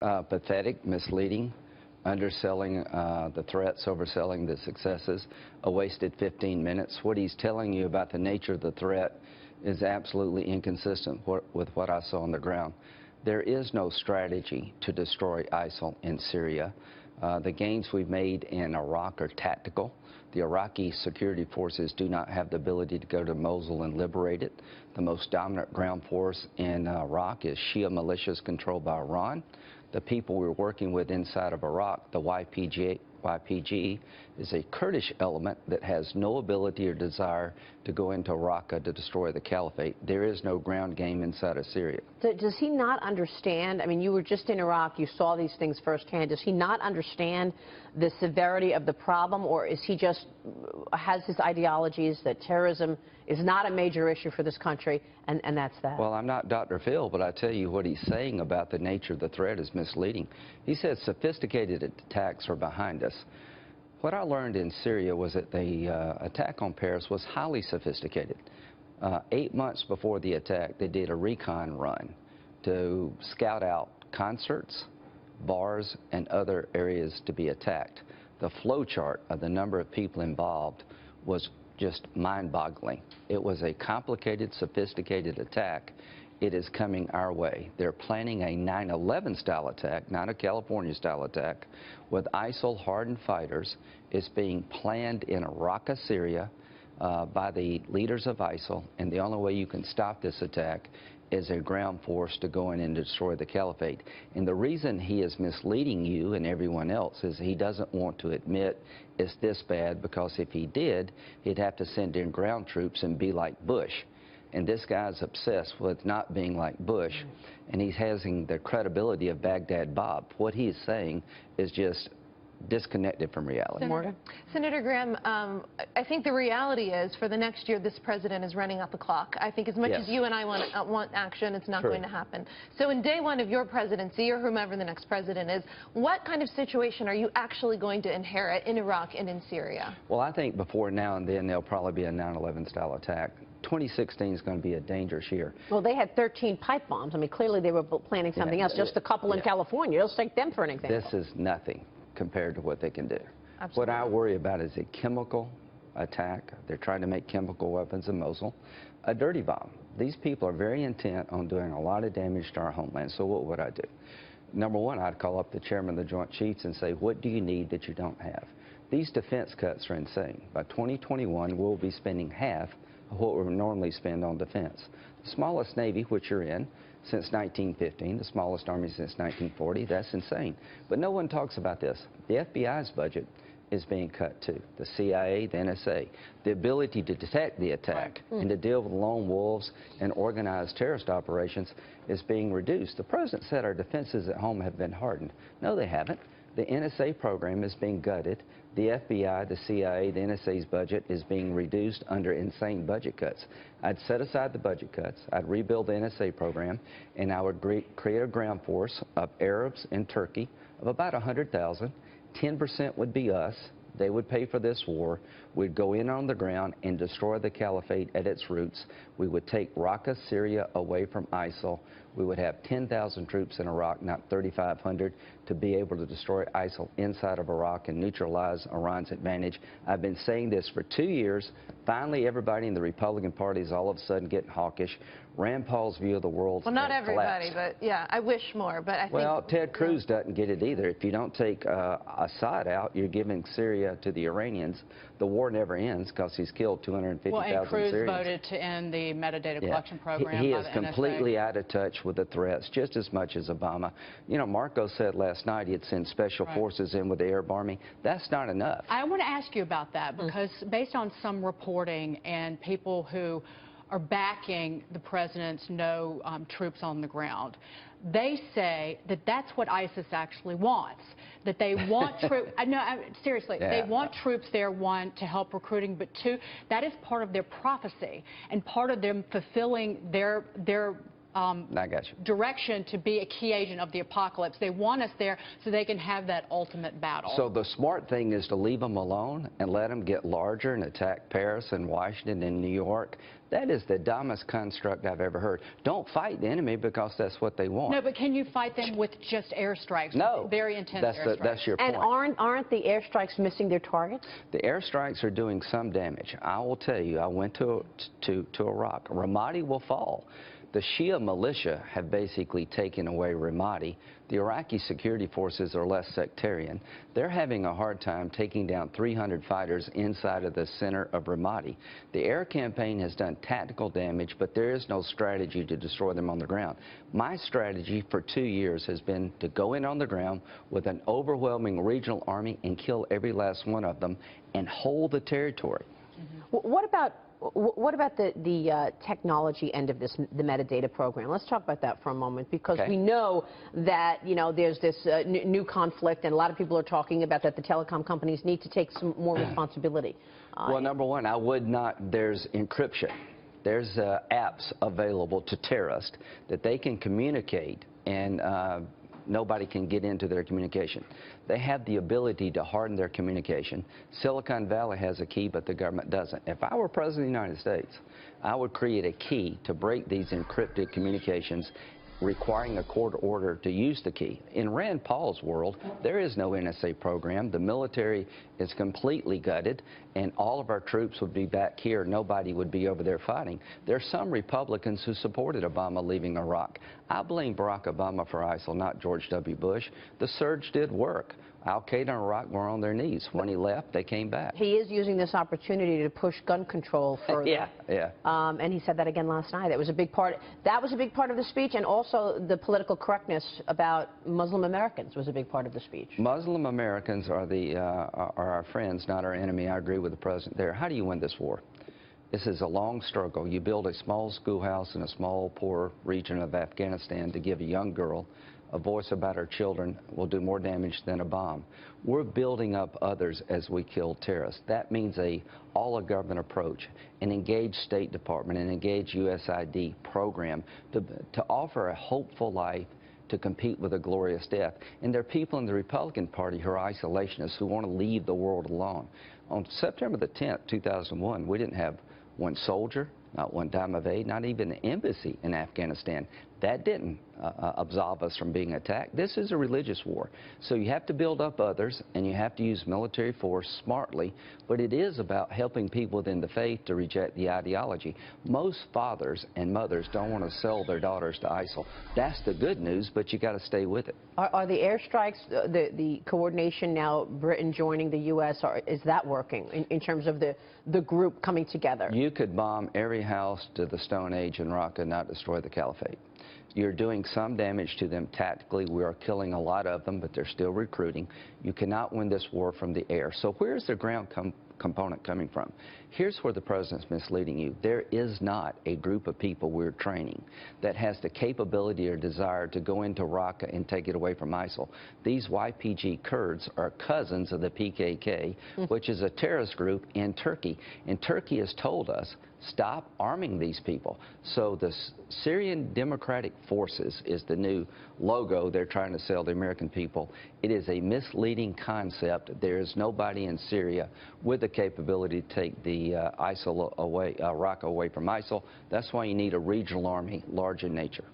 Pathetic, misleading, underselling the threats, overselling the successes, a wasted 15 minutes. What he's telling you about the nature of the threat is absolutely inconsistent with what I saw on the ground. There is no strategy to destroy ISIL in Syria. The gains we've made in Iraq are tactical. The Iraqi security forces do not have the ability to go to Mosul and liberate it. The most dominant ground force in Iraq is Shia militias controlled by Iran. The people we're working with inside of Iraq, the YPG, is a Kurdish element that has no ability or desire to go into Raqqa to destroy the caliphate. There is no ground game inside of Syria. Does he not understand? I mean, you were just in Iraq, you saw these things firsthand. Does he not understand the severity of the problem, or is he just has his ideologies that terrorism is not a major issue for this country, and that's that? Well, I'm not Dr. Phil, but I tell you what he's saying about the nature of the threat is misleading. He says sophisticated attacks are behind us. What I learned in Syria was that the attack on Paris was highly sophisticated. 8 months before the attack, they did a recon run to scout out concerts, bars, and other areas to be attacked. The flow chart of the number of people involved was just mind-boggling. It was a complicated, sophisticated attack. It is coming our way. They're planning a 9/11 style attack, not a California style attack, with ISIL hardened fighters. It's being planned in Raqqa, Syria, by the leaders of ISIL, and the only way you can stop this attack is a ground force to go in and destroy the caliphate. And the reason he is misleading you and everyone else is he doesn't want to admit it's this bad, because if he did, he'd have to send in ground troops and be like Bush. And this guy's obsessed with not being like Bush, and he's having the credibility of Baghdad Bob. What he's saying is just disconnected from reality. Senator Graham, I think the reality is for the next year, this president is running out the clock. I think as much as you and I want action, it's not going to happen. So in day one of your presidency, or whomever the next president is, what kind of situation are you actually going to inherit in Iraq and in Syria? Well, I think before now and then there'll probably be a 9/11 style attack. 2016 is going to be a dangerous year. Well, they had 13 pipe bombs. I mean, clearly they were planning something else. Just a couple in California. Let's take them for an example. This is nothing compared to what they can do. Absolutely. What I worry about is a chemical attack. They're trying to make chemical weapons in Mosul. A dirty bomb. These people are very intent on doing a lot of damage to our homeland. So what would I do? Number one, I'd call up the chairman of the Joint Chiefs and say, what do you need that you don't have? These defense cuts are insane. By 2021, we'll be spending half of what we would normally spend on defense. The smallest Navy, which you're in, since 1915, the smallest Army since 1940, that's insane. But no one talks about this. The FBI's budget is being cut too. The CIA, the NSA. The ability to detect the attack and to deal with lone wolves and organized terrorist operations is being reduced. The president said our defenses at home have been hardened. No, they haven't. The NSA program is being gutted. The FBI, the CIA, the NSA's budget is being reduced under insane budget cuts. I'd set aside the budget cuts, I'd rebuild the NSA program, and I would create a ground force of Arabs in Turkey of about 100,000. 10% would be us. They would pay for this war. We'd go in on the ground and destroy the caliphate at its roots. We would take Raqqa, Syria away from ISIL. We would have 10,000 troops in Iraq, not 3,500, to be able to destroy ISIL inside of Iraq and neutralize Iran's advantage. I've been saying this for 2 years. Finally, everybody in the Republican Party is all of a sudden getting hawkish. Rand Paul's view of the world Well, not everybody, but yeah, I wish more. But I think, well, Ted Cruz doesn't get it either. If you don't take Assad out, you're giving Syria to the Iranians. The war never ends because he's killed 250,000 Syrians. Well, and Cruz voted to end the metadata collection program. He is completely out of touch with the threats, just as much as Obama. You know, Marco said last night he'd send special forces in with the Arab Army. That's not enough. I want to ask you about that because based on some reporting and people who are backing the president's no troops on the ground, they say that that's what ISIS actually wants, that they want troops. No, seriously, they want troops there, one, to help recruiting, but two, that is part of their prophecy and part of them fulfilling their I got you. direction to be a key agent of the apocalypse. They want us there so they can have that ultimate battle. So the smart thing is to leave them alone and let them get larger and attack Paris and Washington and New York. That is the dumbest construct I've ever heard. Don't fight the enemy because that's what they want. No, but can you fight them with just airstrikes? No. Very intense airstrikes. That's your point. And aren't the airstrikes missing their targets? The airstrikes are doing some damage. I will tell you, I went to Iraq. Ramadi will fall. The Shia militia have basically taken away Ramadi. The Iraqi security forces are less sectarian. They're having a hard time taking down 300 fighters inside of the center of Ramadi. The air campaign has done tactical damage, but there is no strategy to destroy them on the ground. My strategy for 2 years has been to go in on the ground with an overwhelming regional army and kill every last one of them and hold the territory. What about the technology end of this, the metadata program? Let's talk about that for a moment, because we know that, there's this new conflict, and a lot of people are talking about that the telecom companies need to take some more responsibility. Well, number one, there's encryption. There's apps available to terrorists that they can communicate, and nobody can get into their communication. They have the ability to harden their communication. Silicon Valley has a key, but the government doesn't. If I were President of the United States, I would create a key to break these encrypted communications, requiring a court order to use the key. In Rand Paul's world, there is no NSA program. The military is completely gutted, and all of our troops would be back here. Nobody would be over there fighting. There are some Republicans who supported Obama leaving Iraq. I blame Barack Obama for ISIL, not George W. Bush. The surge did work. Al-Qaeda in Iraq were on their knees. When he left, they came back. He is using this opportunity to push gun control further. Yeah. And he said that again last night. That was a big part. That was a big part of the speech, and also the political correctness about Muslim Americans was a big part of the speech. Muslim Americans are our friends, not our enemy. I agree with the president there. How do you win this war? This is a long struggle. You build a small schoolhouse in a small, poor region of Afghanistan to give a young girl a voice about our children will do more damage than a bomb. We're building up others as we kill terrorists. That means a all-of-government approach, an engaged State Department, an engaged USAID program to offer a hopeful life to compete with a glorious death. And there are people in the Republican Party who are isolationists who want to leave the world alone. On September the 10th, 2001, we didn't have one soldier, not one dime of aid, not even an embassy in Afghanistan. That didn't absolve us from being attacked. This is a religious war. So you have to build up others, and you have to use military force smartly, but it is about helping people within the faith to reject the ideology. Most fathers and mothers don't want to sell their daughters to ISIL. That's the good news, but you got to stay with it. Are the airstrikes, the coordination now, Britain joining the U.S., is that working in terms of the group coming together? You could bomb every house to the Stone Age in Raqqa and not destroy the caliphate. You're doing some damage to them tactically. We are killing a lot of them, but they're still recruiting. You cannot win this war from the air. So where's the ground component coming from? Here's where the president's misleading you. There is not a group of people we're training that has the capability or desire to go into Raqqa and take it away from ISIL. These YPG Kurds are cousins of the PKK, which is a terrorist group in Turkey. And Turkey has told us, stop arming these people. So the Syrian Democratic Forces is the new logo they're trying to sell the American people. It is a misleading concept. There is nobody in Syria with the capability to take the ISIL away, Raqqa away from ISIL. That's why you need a regional army, large in nature.